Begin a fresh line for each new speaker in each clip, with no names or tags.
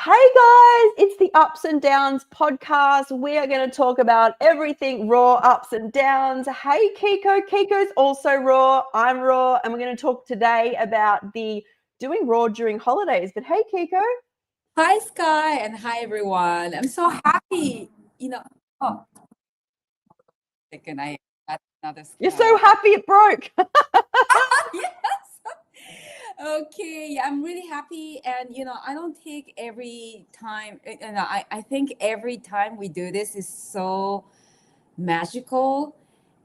Hey guys, it's the Ups and Downs podcast. We are going to talk about everything raw, ups and downs. Hey Kiko, Kiko's also raw. I'm raw, and we're going to talk today about the doing raw during holidays. But hey Kiko.
Hi, Sky, and hi, everyone. I'm so happy. Oh, second, I got another.
You're so happy it broke.
Yes. Okay, yeah, I'm really happy. And, I don't take every time, I think every time we do this is so magical.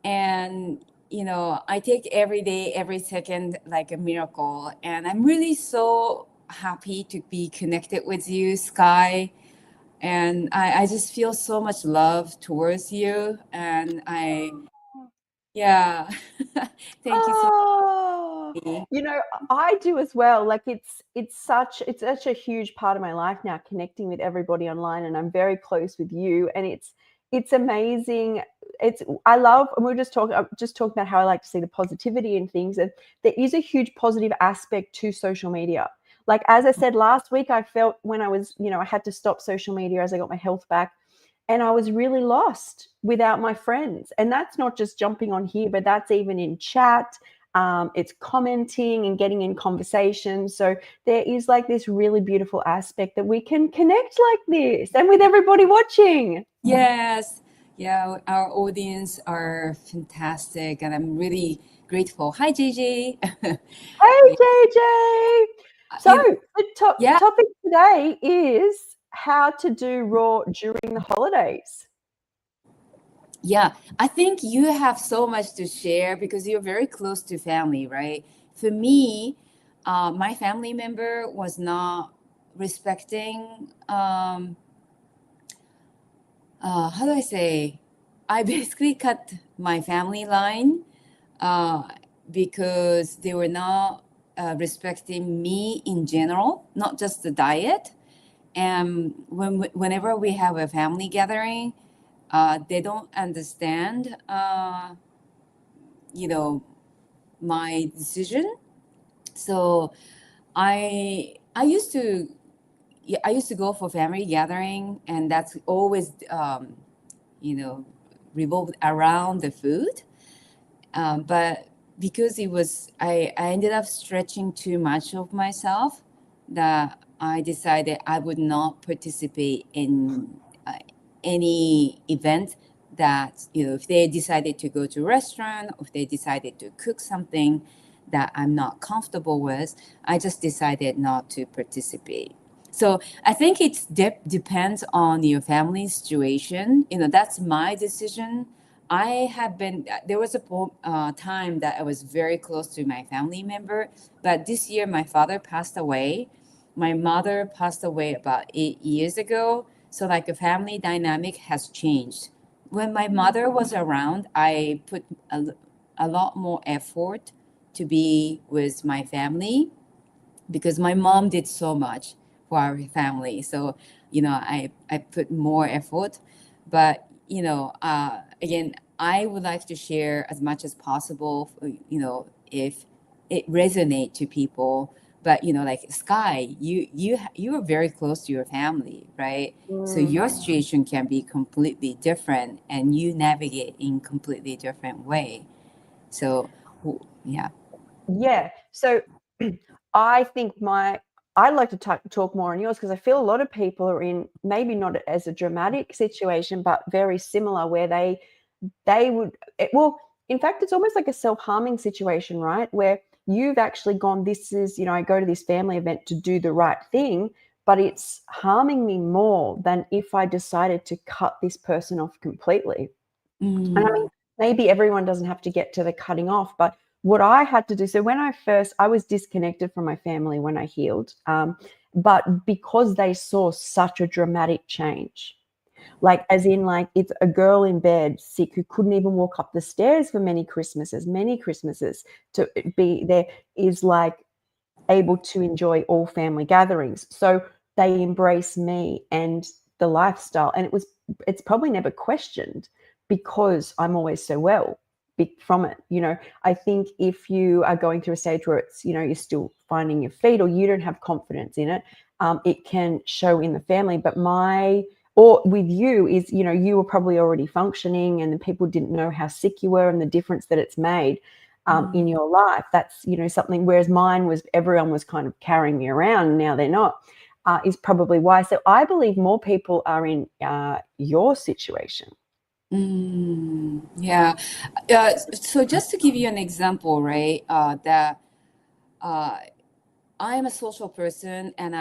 And, I take every day, every second like a miracle. And I'm really so happy to be connected with you, Sky. And I just feel so much love towards you. And yeah, thank you so
Oh,
much.
I do as well. Like it's such a huge part of my life now, connecting with everybody online, and I'm very close with you, and it's amazing. I love, and we're just talking about how I like to see the positivity in things, and there is a huge positive aspect to social media. Like as I said last week, I felt when I was, I had to stop social media as I got my health back. And I was really lost without my friends. And that's not just jumping on here, but that's even in chat. It's commenting and getting in conversation. So there is like this really beautiful aspect that we can connect like this and with everybody watching.
Yes, yeah, our audience are fantastic, and I'm really grateful. Hi, JJ.
Hey, JJ. So
You know,
the
yeah,
topic today is how to do raw during the holidays.
yeah. I think you have so much to share because you're very close to family, right? For me, my family member was not respecting. How do I say? I basically cut my family line uh, because they were not respecting me in general, not just the diet. And whenever we have a family gathering, they don't understand, you know, my decision. So I used to yeah, I used to go for family gathering, and that's always you know revolved around the food. But because I ended up stretching too much of myself, that I decided I would not participate in any event that, if they decided to go to a restaurant, or if they decided to cook something that I'm not comfortable with, I just decided not to participate. So I think it depends on your family situation. That's my decision. I have been, there was a time that I was very close to my family member, but this year my father passed away. My mother passed away about 8 years ago. So, like, the family dynamic has changed. When my mother was around, I put a lot more effort to be with my family because my mom did so much for our family. So, I put more effort. But, again, I would like to share as much as possible, if it resonate to people. But, like Sky, you are very close to your family, right? So
Mm.
your situation can be completely different, and you navigate in completely different way. So, yeah.
Yeah. So I think I'd like to talk more on yours because I feel a lot of people are in maybe not as a dramatic situation, but very similar where they would well, in fact, it's almost like a self-harming situation, right? Where you've actually gone, this is, I go to this family event to do the right thing, but it's harming me more than if I decided to cut this person off completely. And I mean,
Mm,
maybe everyone doesn't have to get to the cutting off, but what I had to do, so when I was disconnected from my family when I healed, but because they saw such a dramatic change, like as in like it's a girl in bed sick who couldn't even walk up the stairs for many Christmases to be there is like able to enjoy all family gatherings. So they embrace me and the lifestyle. And it's probably never questioned because I'm always so well from it. I think if you are going through a stage where it's, you're still finding your feet or you don't have confidence in it, it can show in the family. But or with you is, you were probably already functioning, and the people didn't know how sick you were and the difference that it's made in your life. That's, something, whereas mine was, everyone was kind of carrying me around, and now they're not, is probably why. So I believe more people are in your situation.
Yeah. So just to give you an example, right? That I am a social person, and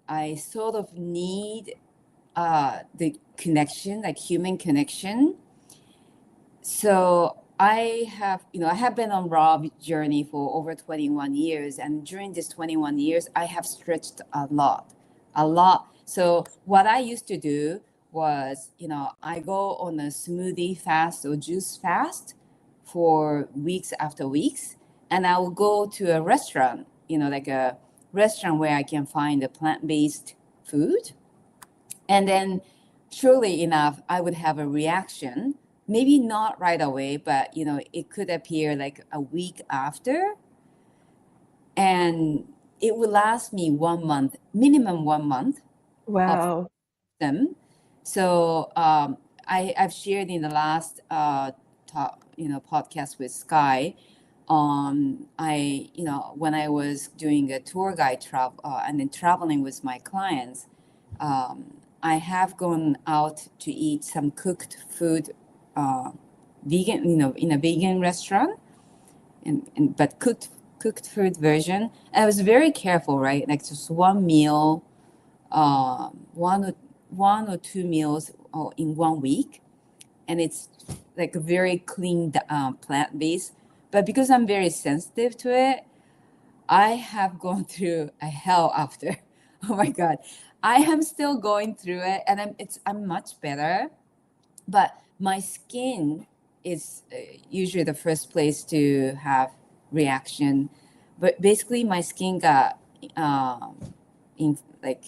I sort of need the connection, like human connection. So I have been on raw journey for over 21 years, and during this 21 years, I have stretched a lot, a lot. So what I used to do was, I go on a smoothie fast or juice fast for weeks after weeks, and I will go to a restaurant, like a restaurant where I can find a plant-based food, and then, surely enough, I would have a reaction. Maybe not right away, but it could appear like a week after. And it would last me 1 month, minimum 1 month of
Wow.
them. So I've shared in the last podcast with Sky. When I was doing a tour guide travel and then traveling with my clients, I have gone out to eat some cooked food, vegan, in a vegan restaurant, but cooked food version. And I was very careful, right? Like just one meal, one or two meals in 1 week, and it's like a very clean plant based. But because I'm very sensitive to it, I have gone through a hell after. Oh my God. I am still going through it, and I'm much better, but my skin is usually the first place to have reaction. But basically my skin got in like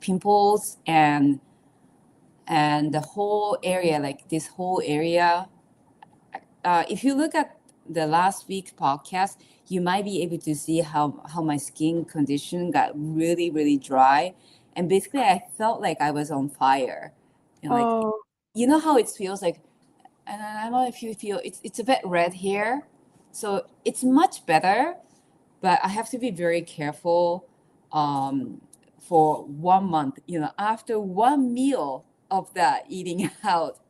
pimples, and the whole area, like this whole area, if you look at the last week's podcast, you might be able to see how my skin condition got really, really dry. And basically, I felt like I was on fire. Like,
Oh.
how it feels like, and I don't know if you feel it's a bit red here. So it's much better, but I have to be very careful for 1 month, after one meal of that eating out.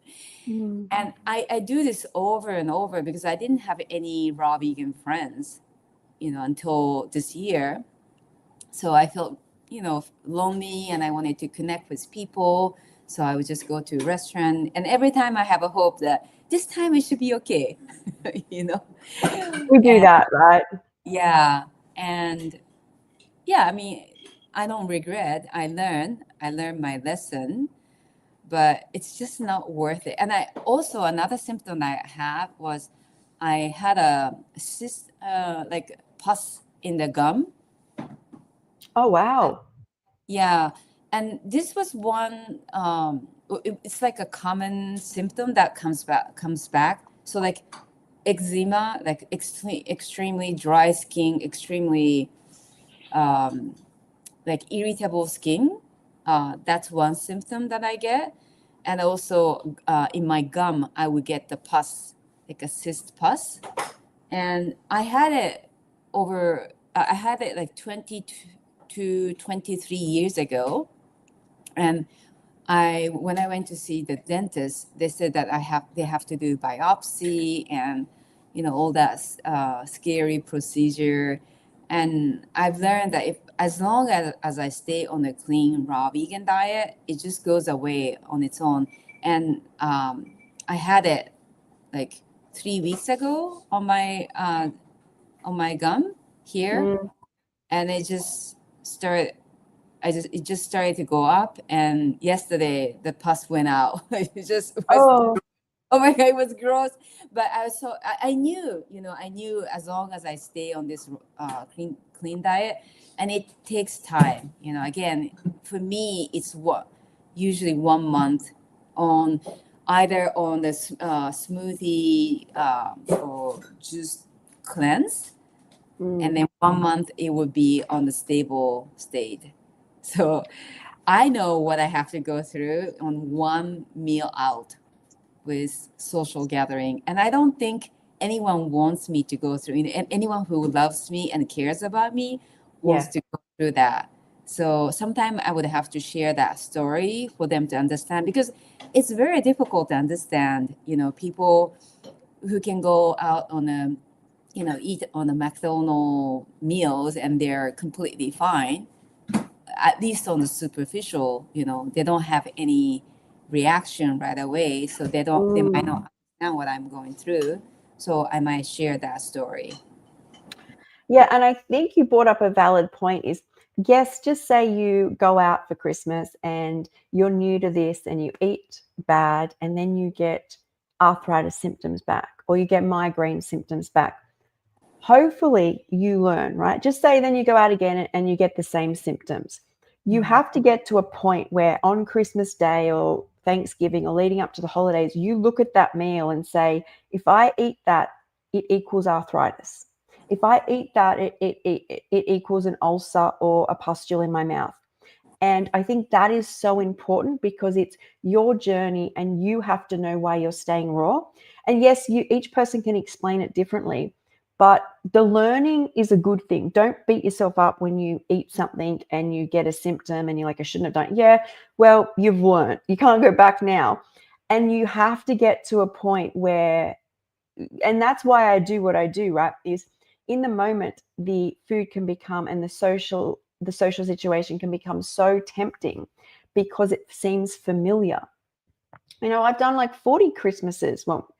Mm.
And I do this over and over because I didn't have any raw vegan friends, until this year. So I felt, lonely, and I wanted to connect with people. So I would just go to a restaurant, and every time I have a hope that this time it should be okay, you know?
We do
And
that, right?
yeah. And yeah, I mean, I don't regret. I learned my lesson, but it's just not worth it. And I also, another symptom I have was I had a cyst, like pus in the gum.
Oh, wow.
Yeah, and this was one. It's like a common symptom that comes back. So like eczema, like extremely dry skin, extremely um, like irritable skin. That's one symptom that I get. And also in my gum, I would get the pus, like a cyst pus. And I had it like 20 to 23 years ago. And when I went to see the dentist, they said that they have to do biopsy and, all that scary procedure. And I've learned that if as long as I stay on a clean raw vegan diet, it just goes away on its own. And I had it like 3 weeks ago on my gum here,
Mm.
and started it just started to go up, and yesterday the pus went out. It just was,
Oh.
oh my God, it was gross. But I knew, I knew as long as I stay on this clean diet, and it takes time. Again, for me, it's usually 1 month on either on the smoothie or juice cleanse, and
Mm.
then 1 month it would be on the stable state. So I know what I have to go through on one meal out with social gathering. And I don't think anyone wants me to go through, and anyone who loves me and cares about me wants
Yeah.
to go through that. So sometimes I would have to share that story for them to understand, because it's very difficult to understand, people who can go out on a, eat on a McDonald's meals and they're completely fine, at least on the superficial, they don't have any reaction right away. So they might
Mm.
not understand what I'm going through. So I might share that story.
Yeah, and I think you brought up a valid point is yes, just say you go out for Christmas and you're new to this and you eat bad and then you get arthritis symptoms back or you get migraine symptoms back. Hopefully you learn, right? Just say then you go out again and you get the same symptoms. You
Mhm.
have to get to a point where on Christmas Day or Thanksgiving or leading up to the holidays, you look at that meal and say, if I eat that, it equals arthritis. If I eat that, it equals an ulcer or a pustule in my mouth. And I think that is so important because it's your journey and you have to know why you're staying raw. And yes, each person can explain it differently, but the learning is a good thing. Don't beat yourself up when you eat something and you get a symptom and you're like, I shouldn't have done it. Yeah, well, you've learned. You can't go back now. And you have to get to a point where, and that's why I do what I do, right? Is in the moment the food can become and the social situation can become so tempting because it seems familiar. I've done like 40 Christmases, well,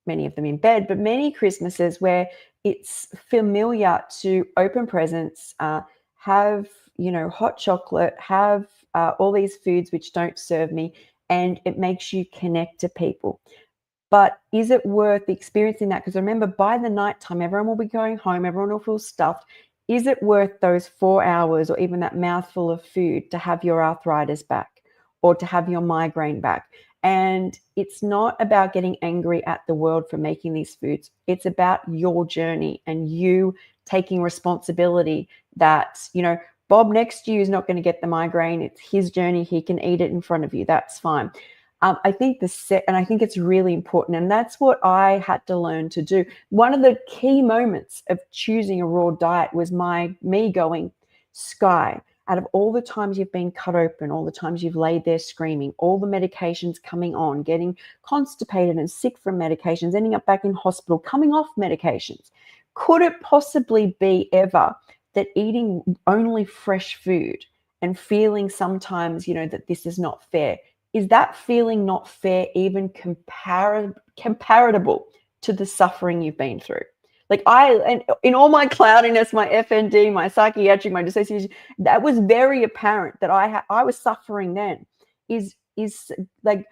many of them in bed, but many Christmases where it's familiar to open presents, have, hot chocolate, have all these foods which don't serve me, and it makes you connect to people. But is it worth experiencing that? Because remember, by the nighttime, everyone will be going home, everyone will feel stuffed. Is it worth those 4 hours or even that mouthful of food to have your arthritis back or to have your migraine back? And it's not about getting angry at the world for making these foods. It's about your journey and you taking responsibility that, Bob next to you is not going to get the migraine. It's his journey. He can eat it in front of you. That's fine. I think and I think it's really important, and that's what I had to learn to do. One of the key moments of choosing a raw diet was me going, Sky, out of all the times you've been cut open, all the times you've laid there screaming, all the medications coming on, getting constipated and sick from medications, ending up back in hospital, coming off medications, could it possibly be ever that eating only fresh food and feeling sometimes, that this is not fair, is that feeling not fair even comparable to the suffering you've been through? Like and in all my cloudiness, my FND, my psychiatric, my dissociation, that was very apparent that I was suffering then. Is like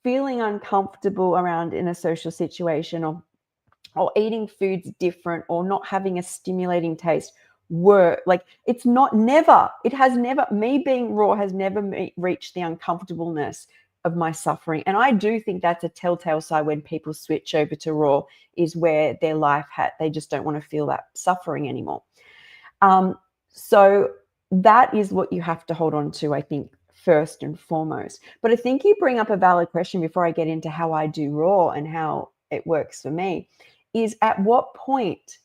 feeling uncomfortable around in a social situation or eating foods different or not having a stimulating taste were like it's not never it has never me being raw has never reached the uncomfortableness of my suffering. And I do think that's a telltale sign when people switch over to raw is where their life they just don't want to feel that suffering anymore. So that is what you have to hold on to, I think, first and foremost. But I think you bring up a valid question before I get into how I do raw and how it works for me, is at what point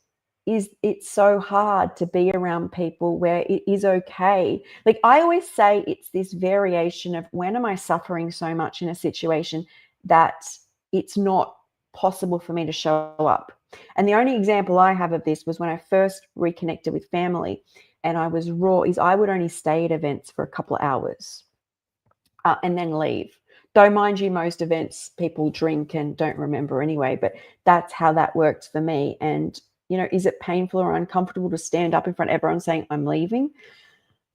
is it so hard to be around people where it is okay? Like I always say, it's this variation of when am I suffering so much in a situation that it's not possible for me to show up. And the only example I have of this was when I first reconnected with family and I was raw, is I would only stay at events for a couple of hours and then leave. Though, mind you, most events people drink and don't remember anyway, but that's how that worked for me. And, is it painful or uncomfortable to stand up in front of everyone saying, I'm leaving?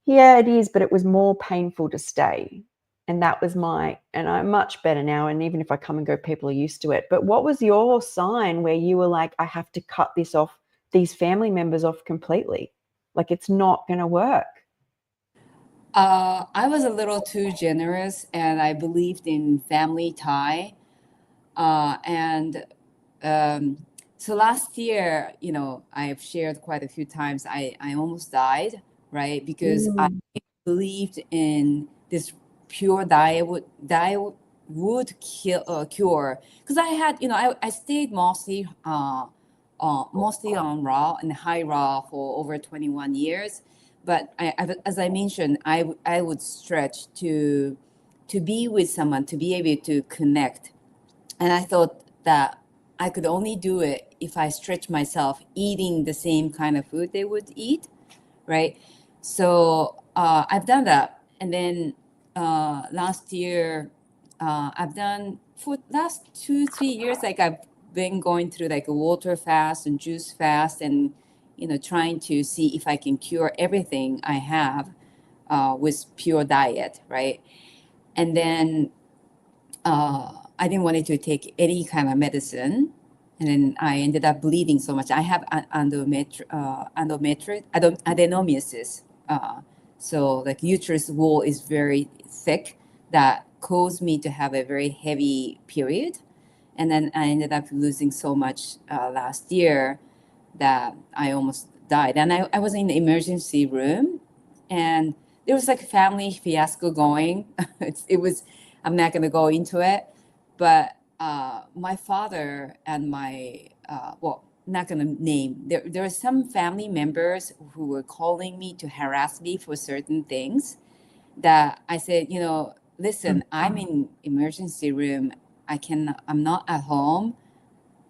Yeah, it is, but it was more painful to stay. And that was and I'm much better now. And even if I come and go, people are used to it. But what was your sign where you were like, I have to cut these family members off completely? Like it's not going to work.
I was a little too generous, and I believed in family tie. And so last year, I've shared quite a few times, I almost died, right? Because
Mm.
believed in this pure diet would cure, because I had, I stayed mostly on raw and high raw for over 21 years. But as I mentioned, I would stretch to be with someone, to be able to connect. And I thought that I could only do it if I stretch myself eating the same kind of food they would eat, right? So I've done that. And then last year, I've done for last 2 3 years, like I've been going through like a water fast and juice fast, and trying to see if I can cure everything I have with pure diet, right? And then I didn't want to take any kind of medicine. And then I ended up bleeding so much. I have adenomyosis. So like uterus wall is very thick, that caused me to have a very heavy period. And then I ended up losing so much last year that I almost died. And I was in the emergency room, and there was like a family fiasco going. It was, I'm not going to go into it, but my father and not going to name, there are some family members who were calling me to harass me for certain things, that I said, listen, I'm in emergency room. I'm not at home.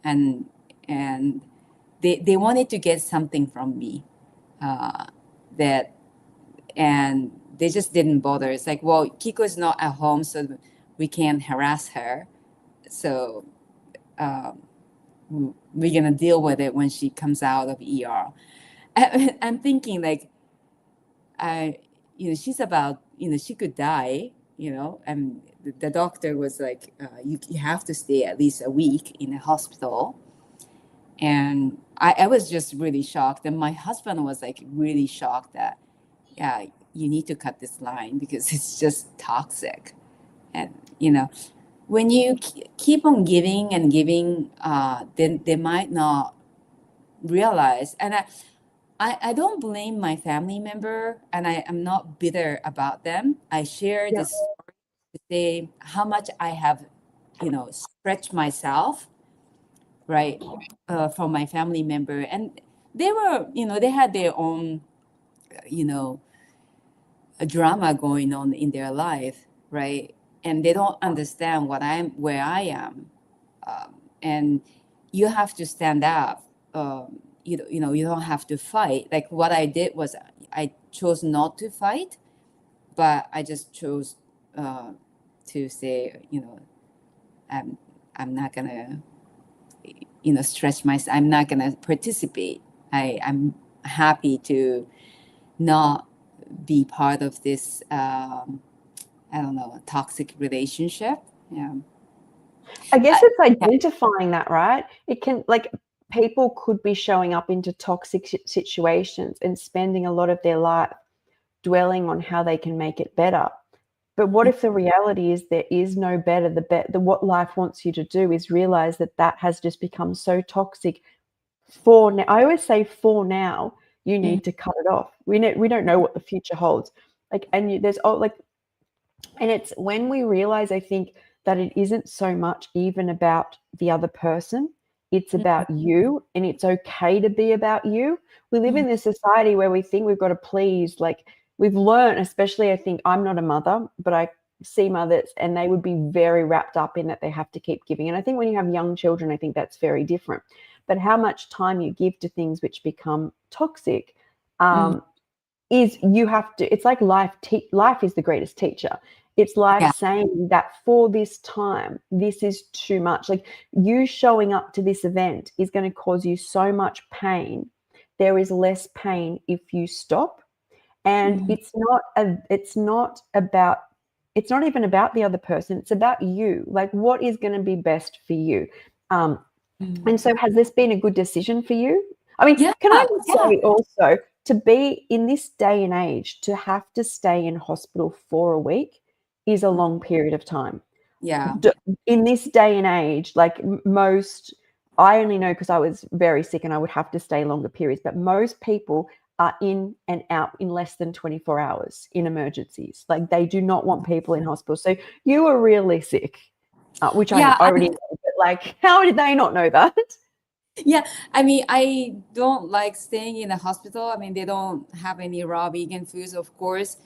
And they wanted to get something from me, uh, that, and they just didn't bother. It's like, well, Kiko's not at home, so we can't harass her. So um, we're gonna deal with it when she comes out of ER. I'm thinking like, I, she's about, she could die, and the doctor was like, you have to stay at least a week in the hospital. And I was just really shocked. And my husband was like really shocked that, yeah, you need to cut this line because it's just toxic. And, when you keep on giving and giving, then they might not realize. And I don't blame my family member, and I am not bitter about them. I share
Yeah.
this story to say how much I have, stretched myself, right, from my family member. And they were, they had their own, you know, a drama going on in their life, right? And they don't understand where I am. And you have to stand up. You don't have to fight. Like what I did was I chose not to fight, but I just chose to say, I'm, I'm not gonna, stretch myself. I'm not gonna participate. I'm happy to not be part of this, I don't know, toxic relationship. Yeah.
I guess it's
Yeah.
identifying that, right? It can, like, people could be showing up into toxic situations and spending a lot of their life dwelling on how they can make it better. But what if the reality is there is no better? What life wants you to do is realize that that has just become so toxic. For now, I always say, for now, you
Mhm.
need to cut it off. We don't know what the future holds. Like, and there's like, and it's when we realize, I think, that it isn't so much even about the other person. It's about you, and it's okay to be about you. We live
Mhm.
in this society where we think we've got to please. Like, we've learned, especially, I think, I'm not a mother, but I see mothers, and they would be very wrapped up in that they have to keep giving. And I think when you have young children, I think that's very different. But how much time you give to things which become toxic,
Mhm.
um, is you have to, it's like life is the greatest teacher. It's life
Yeah.
saying that for this time, this is too much. Like, you showing up to this event is going to cause you so much pain. There is less pain if you stop. And
Mhm.
it's not even about the other person. It's about you. Like, what is going to be best for you? Um,
Mhm.
and so, has this been a good decision for you? I mean,
Yeah.
can I just
Yeah.
say also, to be in this day and age, to have to stay in hospital for a week is a long period of time.
Yeah.
In this day and age, like most, I only know because I was very sick and I would have to stay longer periods, but most people are in and out in less than 24 hours in emergencies. Like they do not want people in hospital. So you were really sick, which I
Yeah,
already know, but like, how did they not know that?
yeah. I mean, I don't like staying in a hospital. I mean, they don't have any raw vegan foods, of course.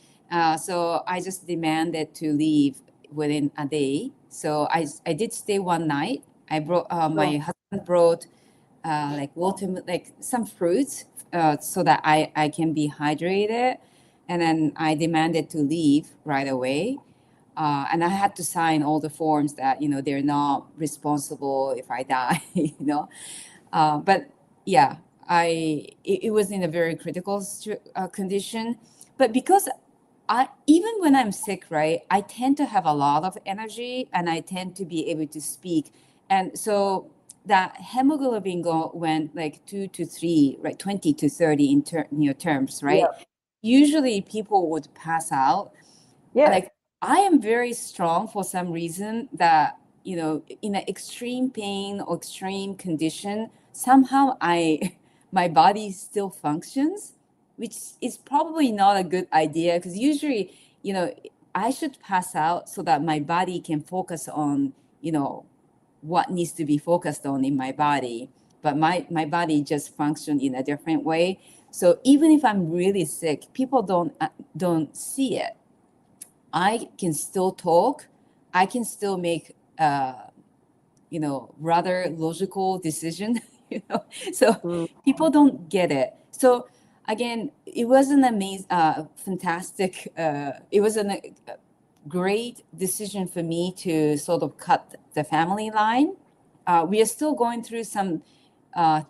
So I just demanded to leave within a day. So I did stay one night. I brought
Sure.
my husband brought like water, like some fruits, so that I can be hydrated. And then I demanded to leave right away. And I had to sign all the forms that, they're not responsible if I die, but yeah, it was in a very critical condition. But because even when I'm sick, right, I tend to have a lot of energy and I tend to be able to speak. And so that hemoglobin went like 2 to 3, right, 20 to 30 in terms, right?
Yeah.
Usually people would pass out.
Yeah.
Like I am very strong for some reason that, in an extreme pain or extreme condition, somehow my body still functions, which is probably not a good idea because usually, I should pass out so that my body can focus on, what needs to be focused on in my body. But my body just function in a different way. So even if I'm really sick, people don't see it. I can still talk. I can still make, rather logical decision. So
Mm.
people don't get it. So again, it was an amazing, fantastic. It was a great decision for me to sort of cut the family line. We are still going through some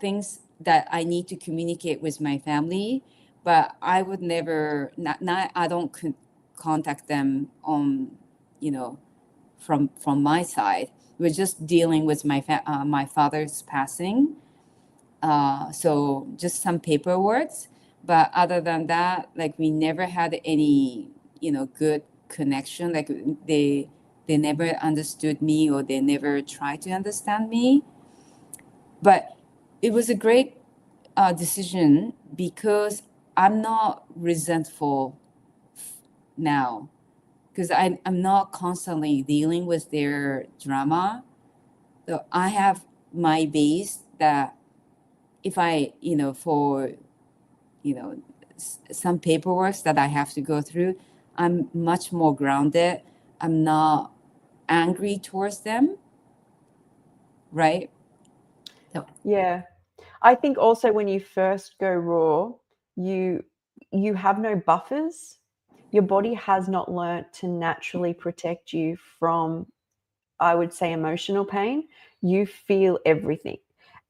things that I need to communicate with my family, but I would never, not I don't contact them on, you know, from my side. We're just dealing with my father's passing, so just some paperwork. But other than that, like we never had any, good connection. Like they never understood me or they never tried to understand me. But it was a great decision because I'm not resentful now because I'm not constantly dealing with their drama. So I have my base that if I, for, some paperwork that I have to go through, I'm much more grounded. I'm not angry towards them, right? So,
Yeah. I think also when you first go raw, you you have no buffers. Your body has not learnt to naturally protect you from, I would say, emotional pain. You feel everything.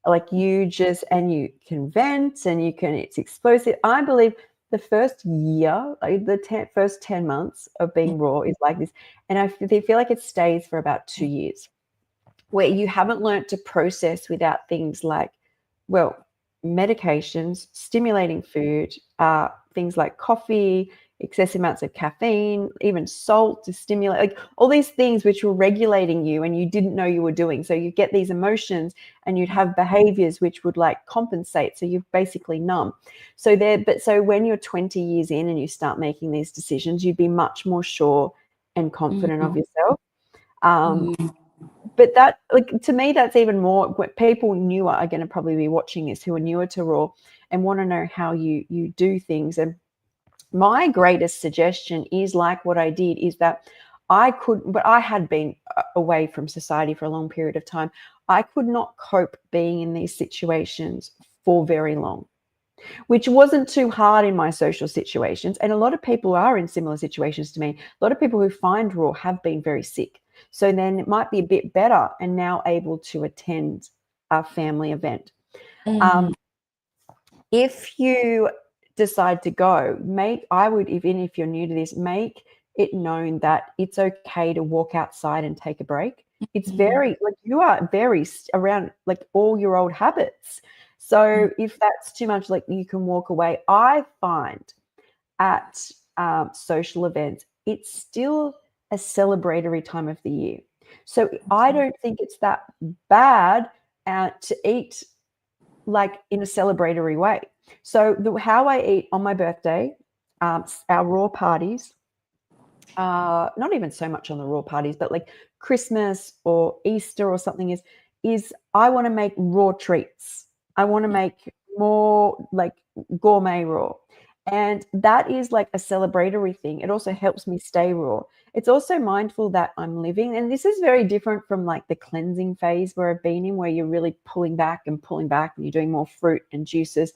Like you just, and you can vent and you can, it's explosive. I believe the first year, like the first 10 months of being raw is like this. And they feel like it stays for about 2 years where you haven't learnt to process without things like, well, medications, stimulating food, things like coffee, excessive amounts of caffeine, even salt to stimulate, like all these things which were regulating you and you didn't know you were doing. So you get these emotions and you'd have behaviors which would like compensate. So you're basically numb. So when you're 20 years in and you start making these decisions, you'd be much more sure and confident of
mhm,
yourself. Um,
mhm,
but that, like, to me, that's even more what people newer are going to probably be watching this, who are newer to raw and want to know how you do things. And my greatest suggestion is like what I did is that but I had been away from society for a long period of time. I could not cope being in these situations for very long, which wasn't too hard in my social situations. And a lot of people are in similar situations to me. A lot of people who find raw have been very sick. So then it might be a bit better and now able to attend a family event.
mhm,
Um, if you decide to go, I would, even if you're new to this, make it known that it's okay to walk outside and take a break. It's
mhm,
very, like, you are very around like all your old habits. So if that's too much, like, you can walk away. I find at social events, it's still a celebratory time of the year. So I don't think it's that bad to eat like in a celebratory way. So how I eat on my birthday, our raw parties, not even so much on the raw parties, but like Christmas or Easter or something is I want to make raw treats. I want to make more like gourmet raw. And that is like a celebratory thing. It also helps me stay raw. It's also mindful that I'm living. And this is very different from like the cleansing phase where I've been in, where you're really pulling back and you're doing more fruit and juices.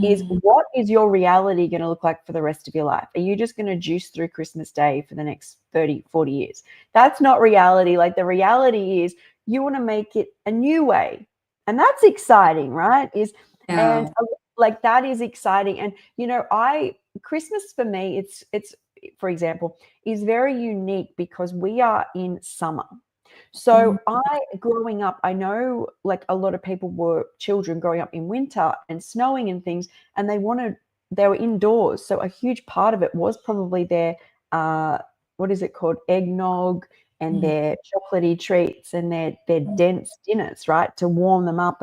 Is
Mm.
what is your reality going to look like for the rest of your life? Are you just going to juice through Christmas Day for the next 30, 40 years? That's not reality. Like the reality is you want to make it a new way. And that's exciting, right? And
Yeah.
like that is exciting. And Christmas for me, it's for example, is very unique because we are in summer.
Mm.
So growing up, I know like a lot of people were children growing up in winter and snowing and things, and they were indoors. So a huge part of it was probably their, what is it called? Eggnog and
Mm.
their chocolatey treats and their dense dinners, right? To warm them up.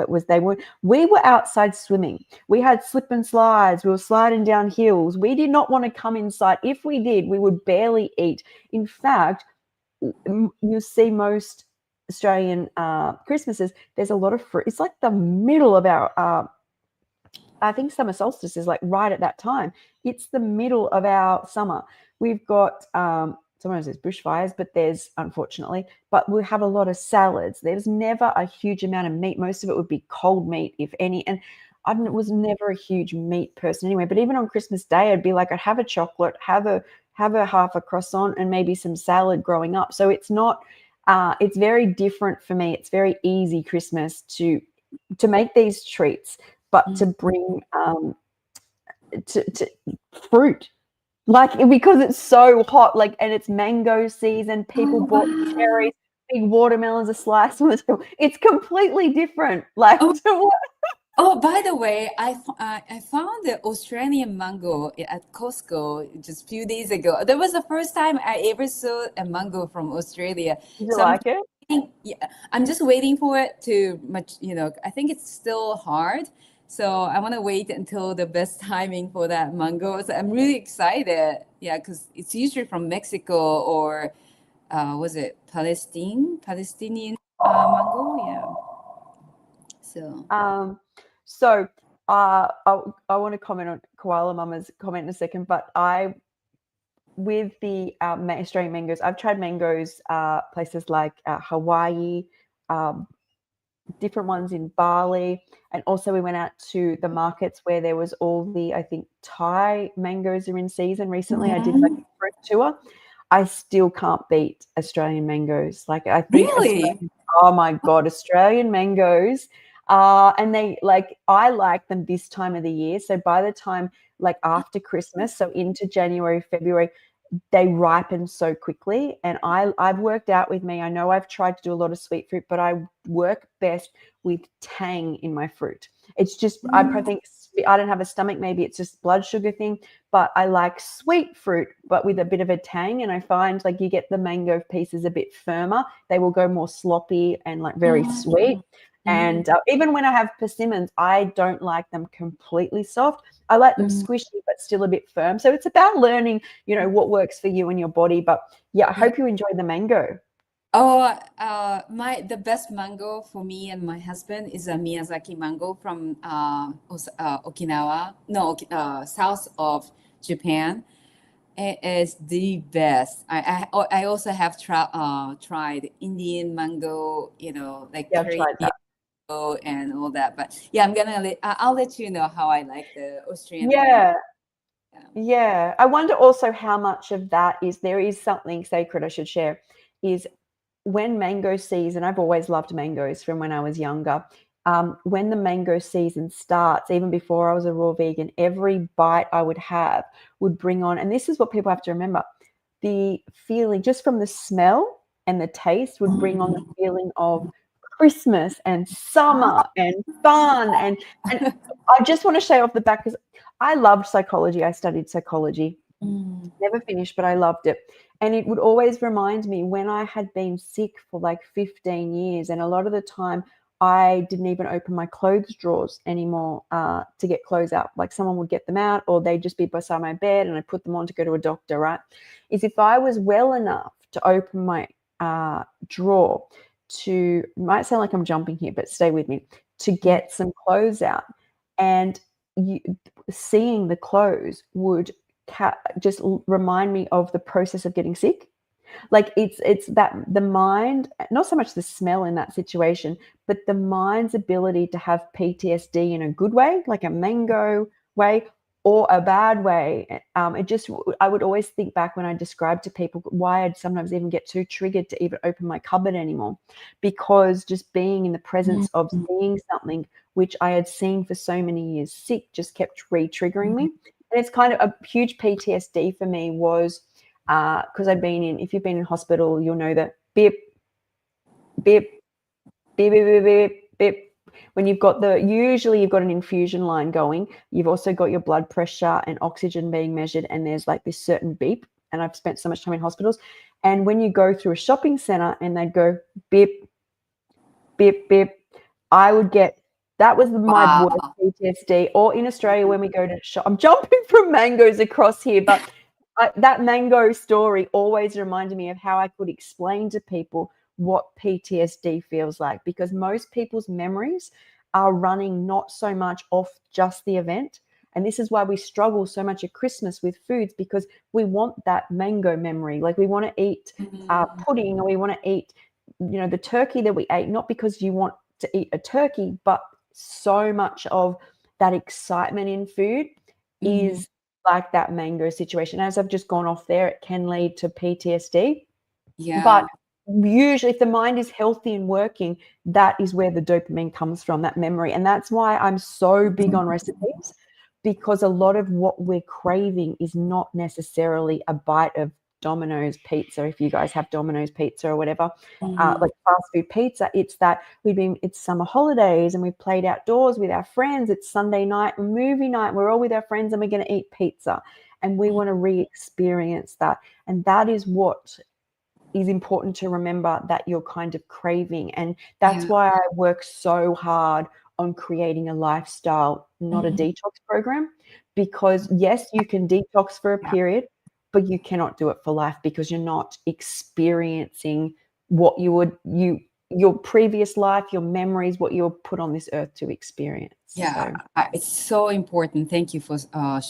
We were outside swimming. We had slip and slides. We were sliding down hills. We did not want to come inside. If we did, we would barely eat. In fact, you see most Australian Christmases, there's a lot of fruit. It's like the middle of our, I think summer solstice is like right at that time. It's the middle of our summer. We've got, sometimes there's bushfires, but unfortunately, but we have a lot of salads. There's never a huge amount of meat. Most of it would be cold meat, if any. And I was never a huge meat person anyway, but even on Christmas Day, I'd be like, I'd have a chocolate, have a half a croissant and maybe some salad growing up. So it's not, it's very different for me. It's very easy Christmas to make these treats, but to
Mm.
bring to fruit, like because it's so hot, like, and it's mango season. People
Oh,
bought
wow.
cherries, big watermelons, a slice on the table. It's completely different, like
Oh,
to what.
oh, by the way, I found the Australian mango at Costco just a few days ago. That was the first time I ever saw a mango from Australia.
Did you
So I'm
like it?
yeah, I'm just waiting for it to much, I think it's still hard. So I want to wait until the best timing for that mango. So I'm really excited. Yeah, because it's usually from Mexico or was it Palestinian mango? Yeah. So.
Um, so I want to comment on Koala Mama's comment in a second, but with the Australian mangoes, I've tried mangoes places like Hawaii, um, different ones in Bali, and also we went out to the markets where there was all the, I think, Thai mangoes are in season recently. I did like
Mhm.
a fruit tour. I still can't beat Australian mangoes. Like I think
Really?
oh my God, Australian mangoes. And I like them this time of the year. So by the time, like after Christmas, so into January, February, they ripen so quickly. And I've worked out with me. I know I've tried to do a lot of sweet fruit, but I work best with tang in my fruit. It's just, I
Mm.
think I don't have a stomach. Maybe it's just blood sugar thing, but I like sweet fruit, but with a bit of a tang. And I find like you get the mango pieces a bit firmer. They will go more sloppy and like very sweet.
Mm. Mm.
And even when I have persimmons, I don't like them completely soft. I like them
Mm.
squishy, but still a bit firm. So it's about learning, what works for you and your body. But yeah, I
Yeah.
hope you enjoy the mango.
Oh, the best mango for me and my husband is a Miyazaki mango from Okinawa, no, south of Japan. It is the best. I also have tried Indian mango, like
Yeah, I've
Korean
tried that.
mango and all that. But yeah, I'll let you know how I like the Australian mango.
Yeah.
Yeah.
Yeah. I wonder also how much of that is there is something sacred I should share is when mango season, I've always loved mangoes from when I was younger. When the mango season starts, even before I was a raw vegan, every bite I would have would bring on, and this is what people have to remember, the feeling just from the smell and the taste would bring on the feeling of Christmas and summer and fun. And I just want to say off the back, because I loved psychology. I studied psychology,
Mm.
never finished, but I loved it. And it would always remind me when I had been sick for like 15 years. And a lot of the time I didn't even open my clothes drawers anymore to get clothes out. Like someone would get them out, or they'd just be beside my bed and I put them on to go to a doctor, right? Is if I was well enough to open my drawer to, might sound like I'm jumping here, but stay with me, to get some clothes out. And you, seeing the clothes would just remind me of the process of getting sick. Like it's that the mind, not so much the smell in that situation, but the mind's ability to have PTSD in a good way, like a mango way, or a bad way. It just, I would always think back when I described to people why I'd sometimes even get too triggered to even open my cupboard anymore, because just being in the presence of
Mhm.
seeing something which I had seen for so many years sick just kept re-triggering me.
Mhm.
And it's kind of a huge PTSD for me was because I've been in, if you've been in hospital, you'll know that beep, beep, beep, beep, beep, beep, beep. When you've got usually you've got an infusion line going, you've also got your blood pressure and oxygen being measured, and there's like this certain beep. And I've spent so much time in hospitals. And when you go through a shopping center and they'd go beep, beep, beep, I would get, that was my worst
Wow.
PTSD. Or in Australia, when we go to shop, I'm jumping from mangoes across here, but that mango story always reminded me of how I could explain to people what PTSD feels like, because most people's memories are running not so much off just the event. And this is why we struggle so much at Christmas with foods, because we want that mango memory. Like we want to eat
Mhm.
pudding, or we want to eat, the turkey that we ate, not because you want to eat a turkey, but so much of that excitement in food
Mhm.
is like that mango situation. As I've just gone off there, it can lead to PTSD. But
Yeah.
usually, if the mind is healthy and working, that is where the dopamine comes from, that memory. And that's why I'm so big on recipes, because a lot of what we're craving is not necessarily a bite of Domino's pizza. If you guys have Domino's pizza or whatever,
Mhm.
like fast food pizza, it's that it's summer holidays and we've played outdoors with our friends. It's Sunday night, movie night. We're all with our friends and we're going to eat pizza, and we want to re-experience that. And that is what is important to remember, that you're kind of craving. And that's
Yeah.
why I work so hard on creating a lifestyle, not a
Mhm.
detox program. Because yes, you can detox for a
Yeah.
period, but you cannot do it for life, because you're not experiencing what your previous life, your memories, what you're put on this earth to experience.
Yeah,
So
it's so important. Thank you for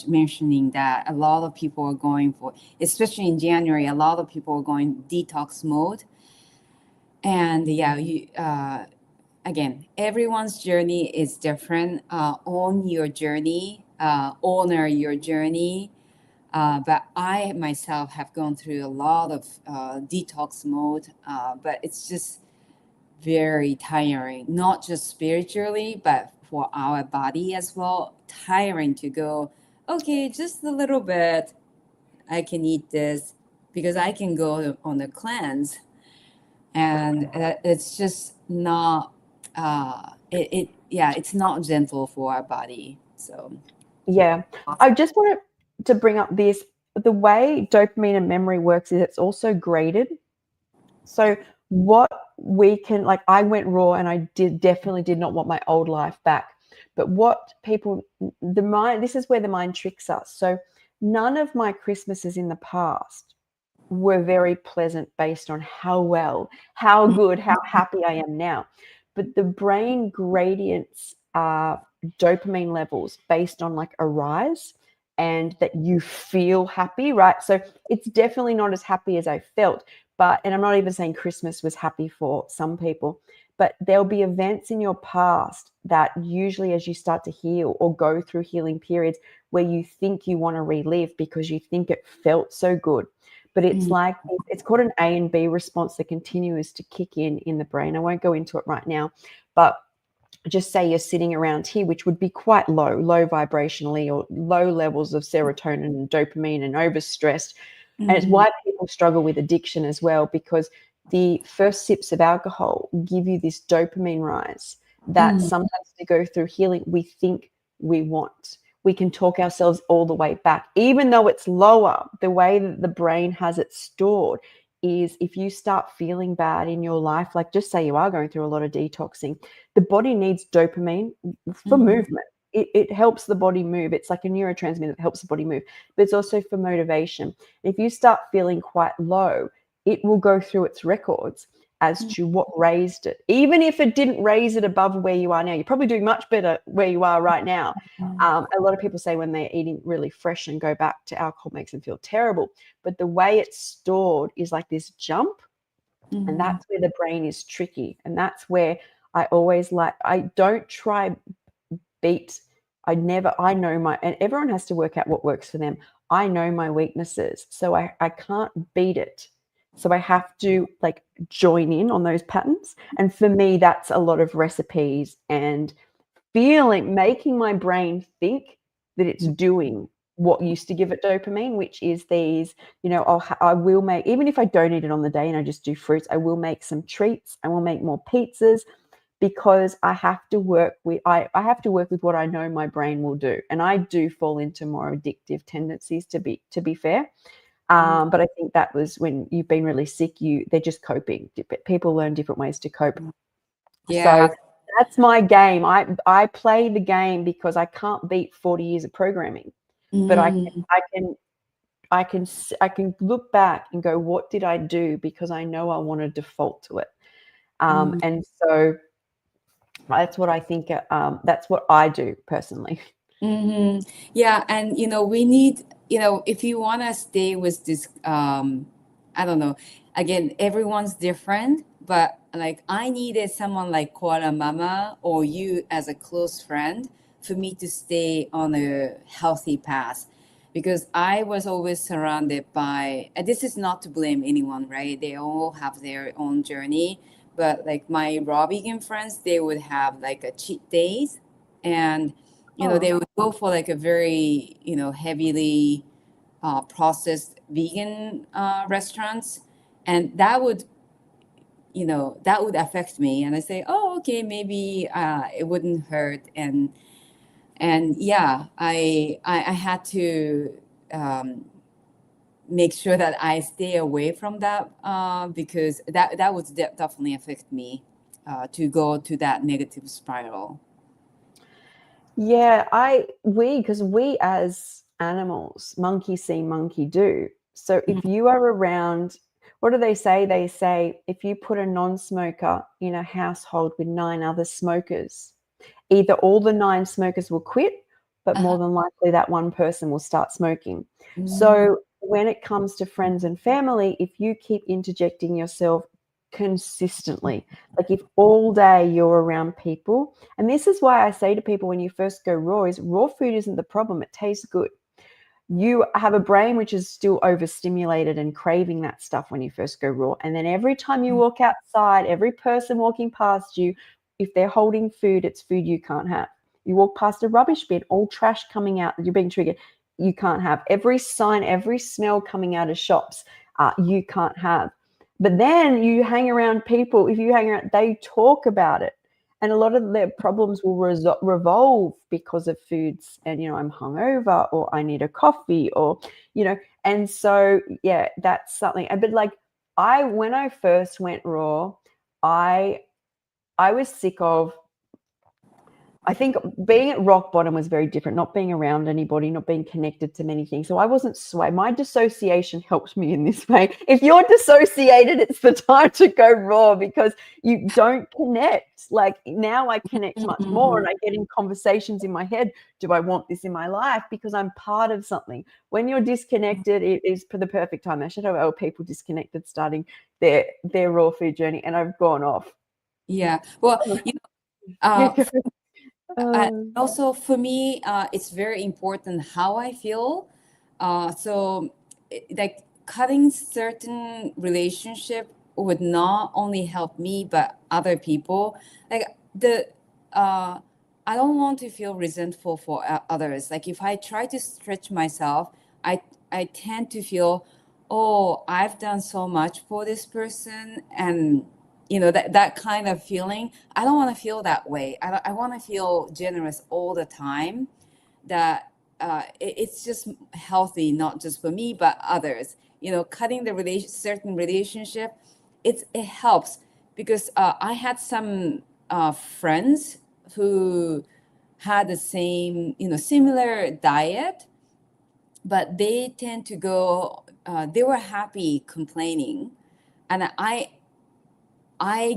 mentioning that. A lot of people are going for, especially in January, a lot of people are going detox mode. And yeah, again, everyone's journey is different. Own your journey, honor your journey. But I myself have gone through a lot of detox mode, but it's just very tiring, not just spiritually, but for our body as well. Tiring to go, okay, just a little bit, I can eat this because I can go on a cleanse. And it's just not, yeah, it's not gentle for our body. So,
yeah, I just wanted to bring up this. The way dopamine and memory works is it's also graded. So what we can, like, I went raw and I definitely did not want my old life back. But what people, the mind, this is where the mind tricks us. So none of my Christmases in the past were very pleasant based on how well, how good, how happy I am now. But the brain gradients are dopamine levels based on like a rise, and that you feel happy, right? So it's definitely not as happy as I felt. But, and I'm not even saying Christmas was happy for some people, but there'll be events in your past that usually, as you start to heal or go through healing periods, where you think you want to relive because you think it felt so good. But it's
mm,
like, it's called an A and B response that continues to kick in the brain. I won't go into it right now, but just say you're sitting around here, which would be quite low vibrationally, or low levels of serotonin and dopamine and overstressed. And it's
mm,
why people struggle with addiction as well, because the first sips of alcohol give you this dopamine rise that
mm,
sometimes to go through healing, we think we want. We can talk ourselves all the way back, even though it's lower, the way that the brain has it stored is if you start feeling bad in your life, like just say you are going through a lot of detoxing, the body needs dopamine for
Mm-hmm.
movement. It helps the body move. It's like a neurotransmitter that helps the body move, but it's also for motivation. If you start feeling quite low, it will go through its records as to what raised it. Even if it didn't raise it above where you are now, you're probably doing much better where you are right now. A lot of people say when they're eating really fresh and go back to alcohol makes them feel terrible. But the way it's stored is like this jump, and
Mm-hmm.
that's where the brain is tricky. And that's where I don't try beat. I know and everyone has to work out what works for them. I know my weaknesses, so I can't beat it. So I have to like join in on those patterns. And for me, that's a lot of recipes and making my brain think that it's doing what used to give it dopamine, which is these, I will make, even if I don't eat it on the day and I just do fruits, I will make some treats. I will make more pizzas because I have to work with, I have to work with what I know my brain will do. And I do fall into more addictive tendencies to be fair. But I think that was when you've been really sick, they're just coping. People learn different ways to cope.
Yeah.
So that's my game. I play the game because I can't beat 40 years of programming, but
Mm.
I can look back and go, what did I do? Because I know I want to default to it.
Mm.
And so that's what I think. That's what I do personally.
Mm-hmm. Yeah, and we need, if you want to stay with this, I don't know. Again, everyone's different, but like I needed someone like Koala Mama or you as a close friend for me to stay on a healthy path, because I was always surrounded by, and this is not to blame anyone, right? They all have their own journey, but like my raw vegan friends, they would have like a cheat days, and
Oh,
they would go for like a very, heavily processed vegan restaurants. And that would affect me. And I say, oh, okay, maybe it wouldn't hurt. And yeah, I had to make sure that I stay away from that, because that would definitely affect me to go to that negative spiral.
yeah. Because we as animals, monkey see, monkey do. So if you are around, what do they say? They say if you put a non-smoker in a household with 9 other smokers, either all the 9 smokers will quit, but
Uh-huh.
more than likely that one person will start smoking.
Mm.
So when it comes to friends and family, if you keep interjecting yourself consistently, like if all day you're around people, and this is why I say to people when you first go raw, is raw food isn't the problem, it tastes good. You have a brain which is still overstimulated and craving that stuff when you first go raw. And then every time you walk outside, every person walking past you, if they're holding food, it's food you can't have. You walk past a rubbish bin, all trash coming out, you're being triggered. You can't have every sign, every smell coming out of shops. You can't have. But then you hang around people. If you hang around, they talk about it, and a lot of their problems will revolve because of foods. And I'm hungover, or I need a coffee, or and so yeah, that's something. But like when I first went raw, I was sick of, I think being at rock bottom was very different, not being around anybody, not being connected to many things. So I wasn't swayed. My dissociation helped me in this way. If you're dissociated, it's the time to go raw because you don't connect. Like now I connect much more and I get in conversations in my head. Do I want this in my life? Because I'm part of something. When you're disconnected, it is for the perfect time. I should have people disconnected starting their raw food journey, and I've gone off.
Yeah. Well,
Yeah.
also for me, it's very important how I feel. So, like cutting certain relationship would not only help me but other people. Like uh, I don't want to feel resentful for others. Like if I try to stretch myself, I I tend to feel, oh, I've done so much for this person, and that kind of feeling. I don't want to feel that way. I want to feel generous all the time. That it's just healthy, not just for me but others. Cutting the certain relationship, it helps, because I had some friends who had the same, similar diet, but they tend to go. They were happy complaining, and I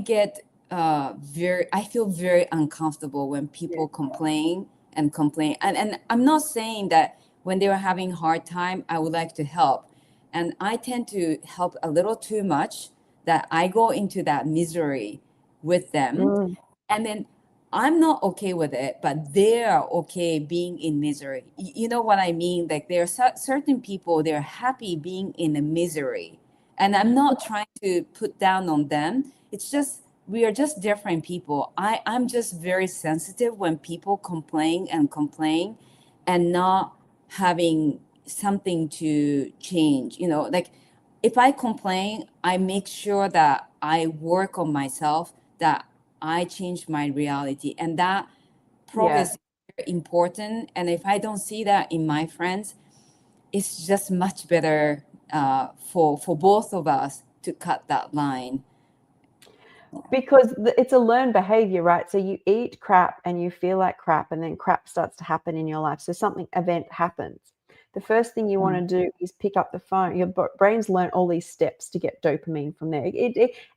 get I feel very uncomfortable when
Yeah.
people complain and complain. And I'm not saying that when they were having hard time, I would like to help. And I tend to help a little too much, that I go into that misery with them.
Mm,
And then I'm not okay with it, but they're okay being in misery. You know what I mean? Like, there are certain people, they're happy being in a misery. And I'm not trying to put down on them. It's just, we are just different people. I'm just very sensitive when people complain and complain and not having something to change. Like, if I complain, I make sure that I work on myself, that I change my reality, and that
yeah.
progress is very important. And if I don't see that in my friends, it's just much better for both of us to cut that line.
Because it's a learned behavior, right? So you eat crap and you feel like crap, and then crap starts to happen in your life. So something event happens. The first thing you want to do is pick up the phone. Your brain's learned all these steps to get dopamine from there.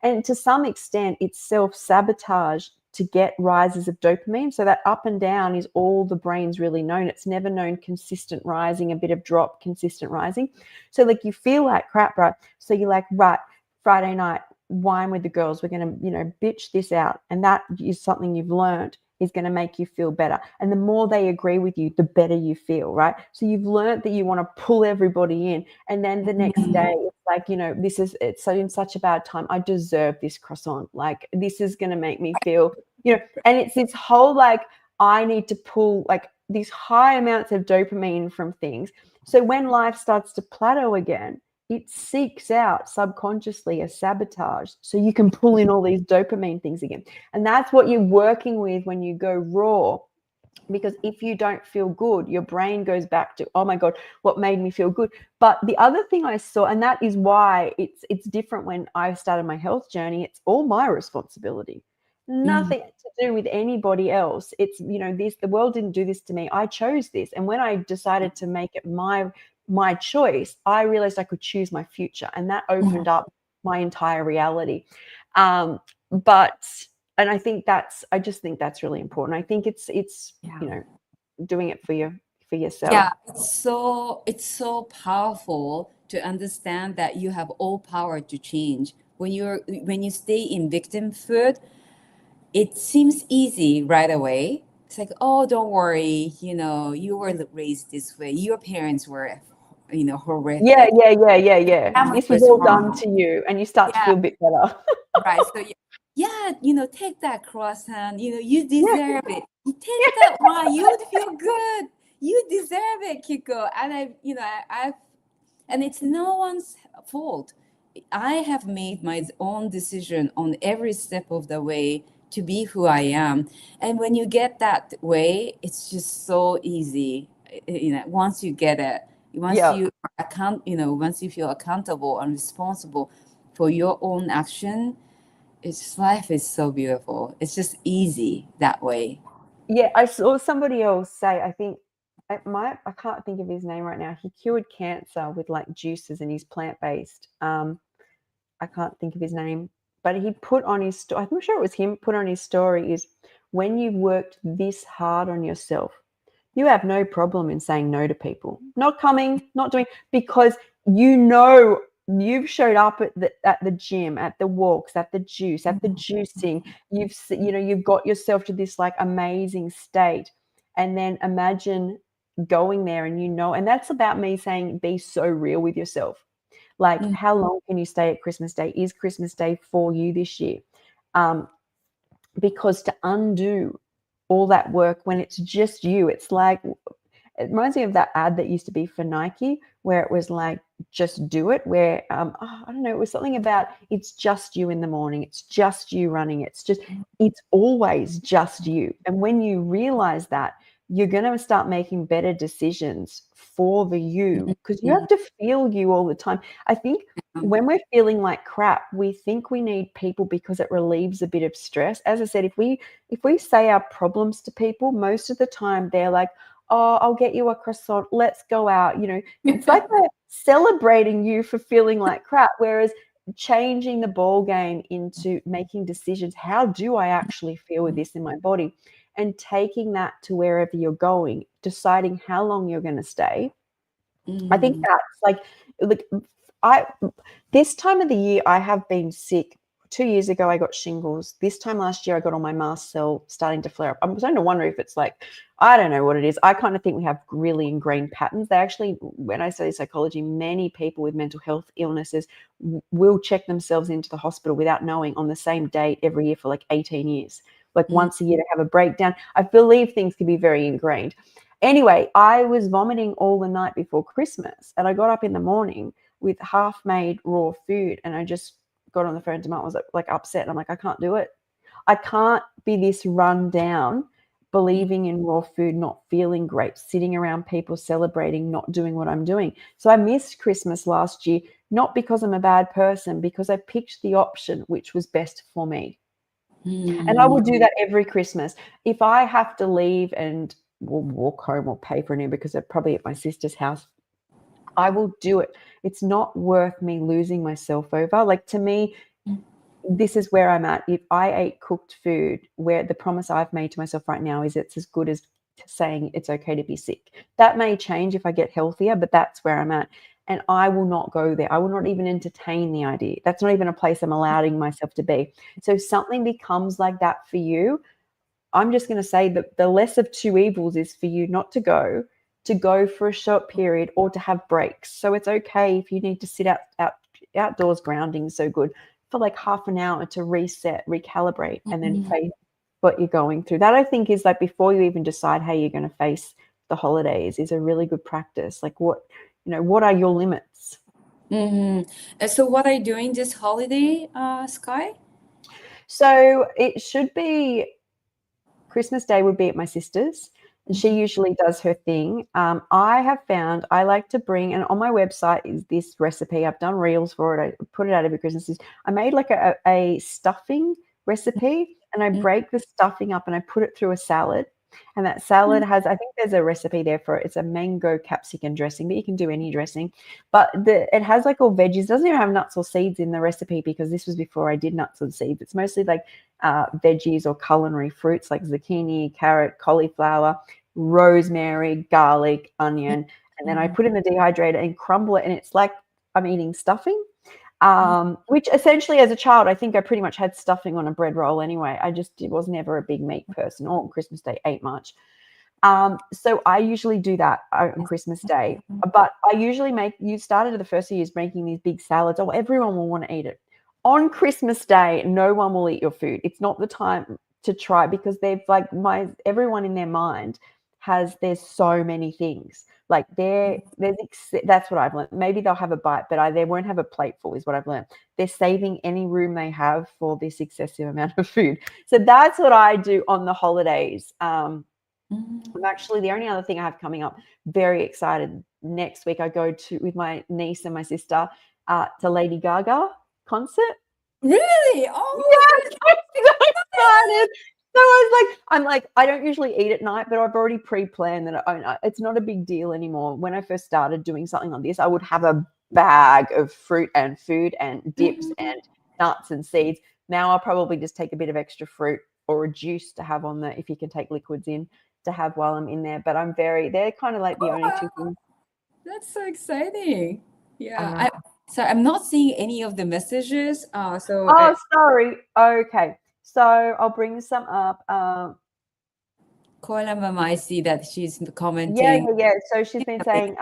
And to some extent, it's self-sabotage to get rises of dopamine. So that up and down is all the brain's really known. It's never known consistent rising, a bit of drop, consistent rising. So like you feel like crap, right? So you're like, right, Friday night, wine with the girls, we're going to bitch this out, and that is something you've learned is going to make you feel better. And the more they agree with you, the better you feel, right? So you've learned that you want to pull everybody in, and then the next day it's like, it's so in such a bad time, I deserve this croissant, like this is going to make me feel, and it's this whole like, I need to pull like these high amounts of dopamine from things, so when life starts to plateau again, it seeks out subconsciously a sabotage so you can pull in all these dopamine things again. And that's what you're working with when you go raw. Because if you don't feel good, your brain goes back to, oh my God, what made me feel good? But the other thing I saw, and that is why it's different when I started my health journey, it's all my responsibility.
Mm,
Nothing to do with anybody else. It's, the world didn't do this to me. I chose this. And when I decided to make it my choice, I realized I could choose my future. And that
mm,
opened up my entire reality. But and I just think that's really important. I think it's
yeah.
doing it for yourself.
Yeah, it's so powerful to understand that you have all power to change. When you stay in victimhood, it seems easy right away. It's like, oh, don't worry, you were raised this way. Your parents were,
Yeah,
horrific.
yeah, yeah, yeah, yeah.
Family
This was
was
all done to
horrible.
you, and you start to
Yeah,
feel a bit better.
right. So yeah, take that croissant. You
Yeah,
deserve it. You take
yeah,
that wine. You would feel good. You deserve it, Kiko. And and it's no one's fault. I have made my own decision on every step of the way to be who I am. And when you get that way, it's just so easy. Once you get it, once
yeah.
you once you feel accountable and responsible for your own action, life is so beautiful. It's just easy that way.
Yeah, I saw somebody else say, I think I can't think of his name right now. He cured cancer with like juices, and he's plant-based. I can't think of his name, but he put on his I'm sure it was him, put on his story is, when you've worked this hard on yourself, you have no problem in saying no to people, not coming, not doing, because you've showed up at the gym, at the walks, at the juice, at the juicing. You've got yourself to this like amazing state, and then imagine going there, and and that's about me saying, be so real with yourself. Like,
Mm,
how long can you stay at Christmas Day? Is Christmas Day for you this year? Um, because to undo all that work when it's just you, it's like, it reminds me of that ad that used to be for Nike, where it was like, just do it, where I don't know, it was something about, it's just you in the morning, it's just you running, it's always just you. And when you realize that, you're going to start making better decisions for the you, because you
Mm-hmm.
have to feel you all the time. I think when we're feeling like crap, we think we need people because it relieves a bit of stress. As I said, if we say our problems to people, most of the time they're like, "Oh, I'll get you a croissant. Let's go out." It's like they're celebrating you for feeling like crap. Whereas changing the ball game into making decisions, how do I actually feel with this in my body? And taking that to wherever you're going, deciding how long you're going to stay. I think
Mm-hmm.
that's like I this time of the year I have been sick. 2 years ago I got shingles. This time last year I got all my mast cell starting to flare up. I'm starting to wonder if it's like, I don't know what it is. I kind of think we have really ingrained patterns. They actually, when I study psychology, many people with mental health illnesses will check themselves into the hospital without knowing on the same date every year for like 18 years. Like once a year to have a breakdown. I believe things can be very ingrained. Anyway, I was vomiting all the night before Christmas, and I got up in the morning with half-made raw food, and I just got on the phone to Mum. I was like upset. And I'm like, I can't do it. I can't be this run down, believing in raw food, not feeling great, sitting around people celebrating, not doing what I'm doing. So I missed Christmas last year, not because I'm a bad person, because I picked the option which was best for me. And I will do that every Christmas. If I have to leave and will walk home or pay for an Uber because they're probably at my sister's house, I will do it. It's not worth me losing myself over. Like, to me, this is where I'm at. If I ate cooked food, where the promise I've made to myself right now is it's as good as saying it's okay to be sick. That may change if I get healthier, but that's where I'm at. And I will not go there. I will not even entertain the idea. That's not even a place I'm allowing myself to be. So if something becomes like that for you, I'm just going to say that the less of two evils is for you not to go for a short period, or to have breaks. So it's okay if you need to sit outdoors. Grounding is so good for like half an hour to reset, recalibrate, and then
Mm-hmm.
face what you're going through. That, I think, is like, before you even decide how you're going to face the holidays, is a really good practice. Like, what are your limits?
So what are you doing this holiday, Sky?
So it should be Christmas Day would be at my sister's, and she usually does her thing. I have found I like to bring, and on my website is this recipe. I've done reels for it. I put it out every Christmas. I made like a stuffing recipe, and I break the stuffing up and I put it through a salad. And that salad has, I think there's a recipe there for it. It's a mango capsicum dressing, but you can do any dressing. But it has like all veggies. It doesn't even have nuts or seeds in the recipe, because this was before I did nuts and seeds. It's mostly like veggies or culinary fruits like zucchini, carrot, cauliflower, rosemary, garlic, onion, and then I put it in the dehydrator and crumble it, and it's like I'm eating stuffing. Which essentially, as a child, I think I pretty much had stuffing on a bread roll anyway. I just was never a big meat person, or on Christmas Day ate much. So I usually do that on Christmas Day. But I usually you started the first years making these big salads. Oh, everyone will want to eat it. On Christmas Day, no one will eat your food. It's not the time to try, because they've like everyone in their mind there's so many things. Like that's what I've learned. Maybe they'll have a bite, but they won't have a plate full, is what I've learned. They're saving any room they have for this excessive amount of food. So that's what I do on the holidays. I'm actually, the only other thing I have coming up, very excited. Next week, I go with my niece and my sister to Lady Gaga concert.
Really? Oh,
Yes, I'm so excited. So I'm like, I don't usually eat at night, but I've already pre-planned that it's not a big deal anymore. When I first started doing something like this, I would have a bag of fruit and food and dips
mhm.
and nuts and seeds. Now I'll probably just take a bit of extra fruit or a juice to have on if you can take liquids in, to have while I'm in there. But they're kind of like the
Oh,
only two
wow.
things.
That's so exciting. Yeah,
Uh,
I'm not seeing any of the messages.
oh, sorry. Okay. So I'll bring some up.
Koala Mama, I see that she's
Yeah,
commenting.
yeah, yeah. So she's been saying,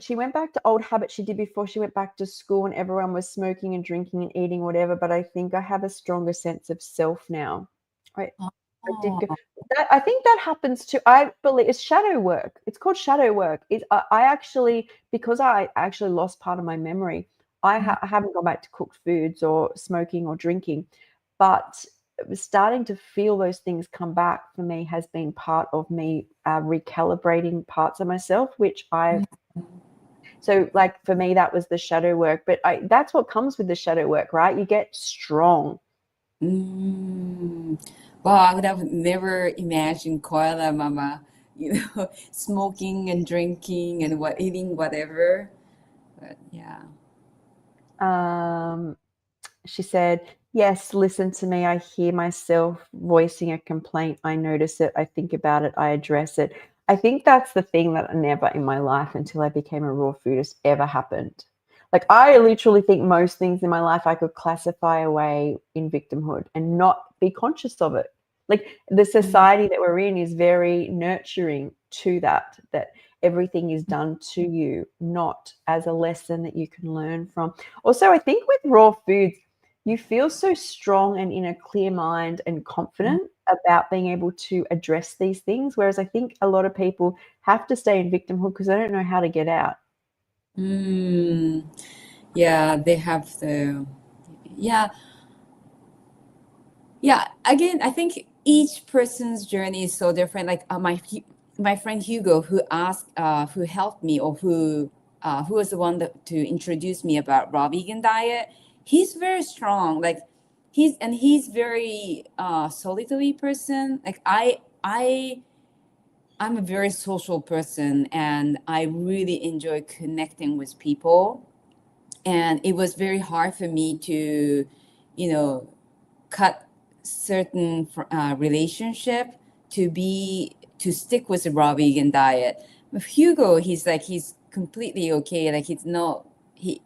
she went back to old habits she did before she went back to school, and everyone was smoking and drinking and eating whatever. But I think I have a stronger sense of self now. I did go.
Oh,
I think that happens too. I believe it's shadow work. It's called shadow work. I actually, because I actually lost part of my memory. I haven't gone back to cooked foods or smoking or drinking, but starting to feel those things come back for me has been part of me recalibrating parts of myself, which I've so like for me that was the shadow work, but that's what comes with the shadow work, right? You get strong.
Mm. Well, I would have never imagined koala mama, smoking and drinking and eating whatever. But yeah.
um She said, "Yes, listen to me. I hear myself voicing a complaint. I notice it. I think about it. I address it." I think that's the thing that never in my life until I became a raw foodist ever happened. Like, I literally think most things in my life I could classify away in victimhood and not be conscious of it. Like, the society that we're in is very nurturing to that everything is done to you, not as a lesson that you can learn from. Also, I think with raw foods, you feel so strong and in a clear mind and confident about being able to address these things. Whereas I think a lot of people have to stay in victimhood because they don't know how to get out.
Mm. Yeah, they have the, yeah, yeah. Again, I think each person's journey is so different. Like my friend Hugo, who helped me, or who was the one to introduce me about raw vegan diet. He's very strong. Like he's very solitary person. Like I'm a very social person, and I really enjoy connecting with people. And it was very hard for me to, you know, cut certain relationship to stick with the raw vegan diet. With Hugo, he's completely okay. Like he's not he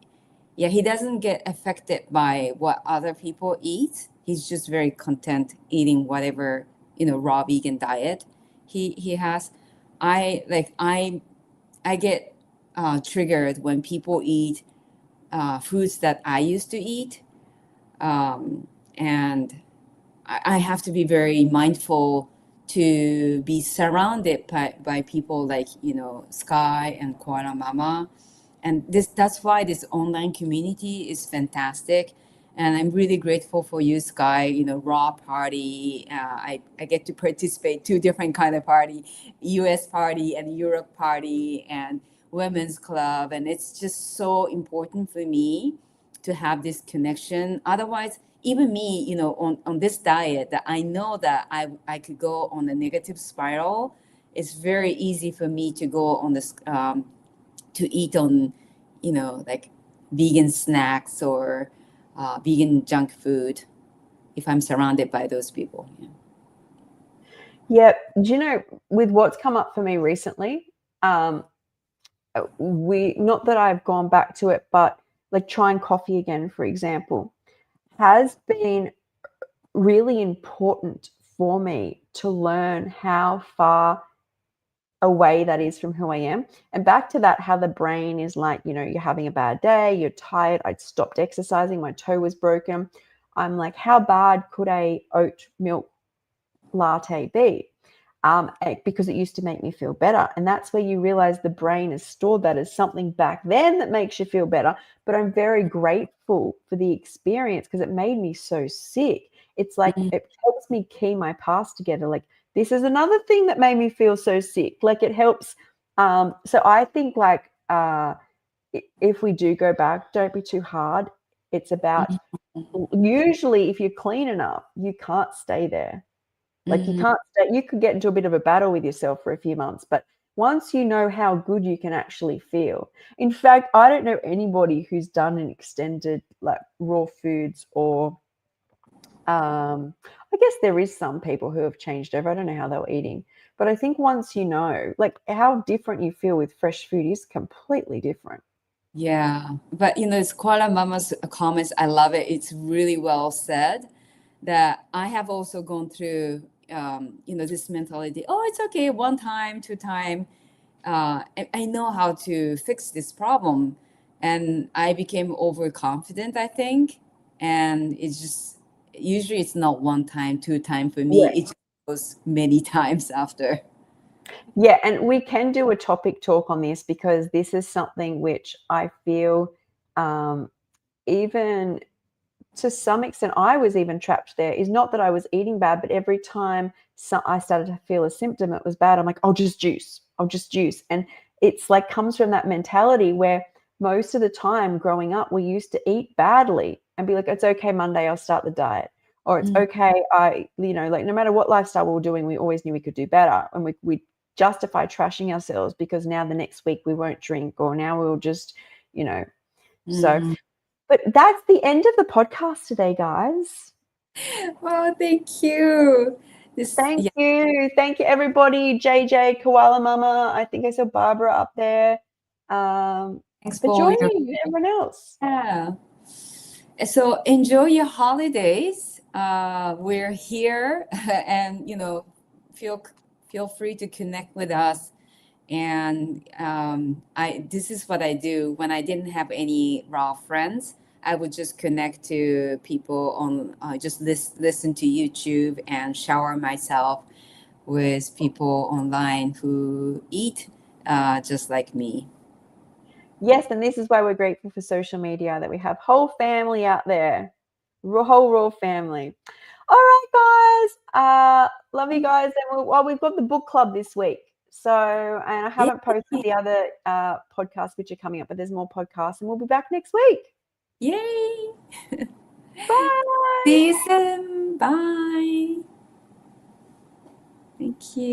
yeah, he doesn't get affected by what other people eat. He's just very content eating whatever, raw vegan diet he has. I get triggered when people eat foods that I used to eat, and I have to be very mindful to be surrounded by people like Sky and Koala Mama, and that's why this online community is fantastic. And I'm really grateful for you, Sky. Raw party. I get to participate two different kind of party, U.S. party and Europe party and women's club, and it's just so important for me to have this connection. Otherwise, even me, on this diet that I know that I could go on a negative spiral. It's very easy for me to go on this to eat on, like vegan snacks or vegan junk food if I'm surrounded by those people. Yeah.
Yeah. Do you know, with what's come up for me recently, um, not that I've gone back to it, but like trying coffee again, for example, has been really important for me to learn how far away that is from who I am. And back to that, how the brain is like, you're having a bad day, you're tired. I'd stopped exercising, my toe was broken. I'm like, how bad could a oat milk latte be? Because it used to make me feel better. And that's where you realize the brain has stored that as something back then that makes you feel better. But I'm very grateful for the experience because it made me so sick. It's like
Mhm.
it helps me key my past together. Like, this is another thing that made me feel so sick. Like, it helps. So I think, like, if we do go back, don't be too hard. It's about, usually if you're clean enough, you can't stay there. Like, you
Mhm.
can't stay, you could get into a bit of a battle with yourself for a few months, but once you know how good you can actually feel. In fact, I don't know anybody who's done an extended like raw foods, or I guess there is some people who have changed over. I don't know how they were eating, but I think once you know, like, how different you feel with fresh food is completely different.
Yeah, but it's Kuala Mama's comments. I love it. It's really well said. That I have also gone through, this mentality. Oh, it's okay. One time, two time. I know how to fix this problem, and I became overconfident, I think. And it's just usually it's not one time, two time for me.
Yeah.
It just goes many times after.
Yeah, and we can do a topic talk on this because this is something which I feel, um, even to some extent, I was even trapped there. Is not that I was eating bad, but every time I started to feel a symptom, it was bad. I'm like, I'll just juice. I'll just juice. And it's like comes from that mentality where most of the time growing up, we used to eat badly and be like, it's okay, Monday, I'll start the diet. Or it's okay, like no matter what lifestyle we were doing, we always knew we could do better. And we justify trashing ourselves because now the next week we won't drink, or now we'll just, so. But that's the end of the podcast today, guys.
Well, thank you.
Thank you. Thank you, everybody. JJ, Koala Mama. I think I saw Barbara up there.
Thanks
For
for
joining everyone else.
Yeah. So enjoy your holidays. We're here, and feel free to connect with us. And this is what I do when I didn't have any raw friends. I would just connect to people on just listen to YouTube and shower myself with people online who eat just like me.
Yes, and this is why we're grateful for social media, that we have whole family out there, whole raw family. All right, guys. Love you guys. And we've got the book club this week. So, and I haven't posted the other podcasts which are coming up, but there's more podcasts, and we'll be back next week.
Yay!
Bye.
See you soon. Bye. Thank you.